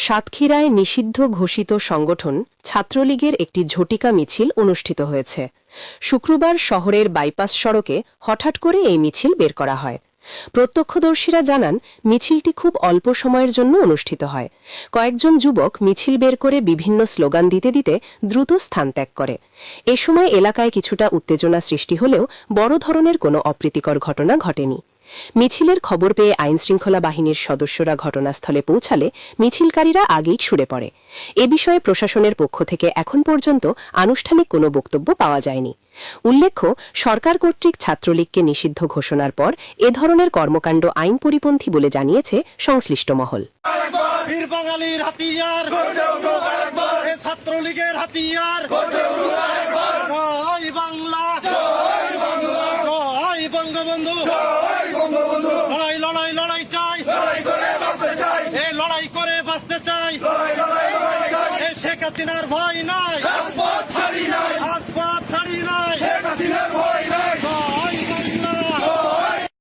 সাতক্ষীরায় নিষিদ্ধ ঘোষিত সংগঠন ছাত্রলীগের একটি ঝটিকা মিছিল অনুষ্ঠিত হয়েছে। শুক্রবার শহরের বাইপাস সড়কে হঠাৎ করে এই মিছিল বের করা হয়। প্রত্যক্ষদর্শীরা জানান, মিছিলটি খুব অল্প সময়ের জন্য অনুষ্ঠিত হয়। কয়েকজন যুবক মিছিল বের করে বিভিন্ন স্লোগান দিতে দিতে দ্রুত স্থান ত্যাগ করে। এ সময় এলাকায় কিছুটা উত্তেজনা সৃষ্টি হলেও বড় ধরনের কোনো অপ্রীতিকর ঘটনা ঘটেনি। মিছিলের খবর পেয়ে আইনশৃঙ্খলা বাহিনীর সদস্যরা ঘটনাস্থলে পৌঁছালে মিছিলকারীরা আগেই সরে পড়ে। এ বিষয়ে প্রশাসনের পক্ষ থেকে এখন পর্যন্ত আনুষ্ঠানিক কোনো বক্তব্য পাওয়া যায়নি। উল্লেখ্য, সরকার কর্তৃক ছাত্রলীগকে নিষিদ্ধ ঘোষণার পর এ ধরনের কর্মকাণ্ড আইন পরিপন্থী বলে জানিয়েছে সংশ্লিষ্ট মহল। ছাত্রলীগের হাতিয়ার বঙ্গবন্ধু, লড়াই লড়াই লড়াই চাই, লড়াই করে বাঁচতে চাই, শেখ হাসিনার ভয় নাই।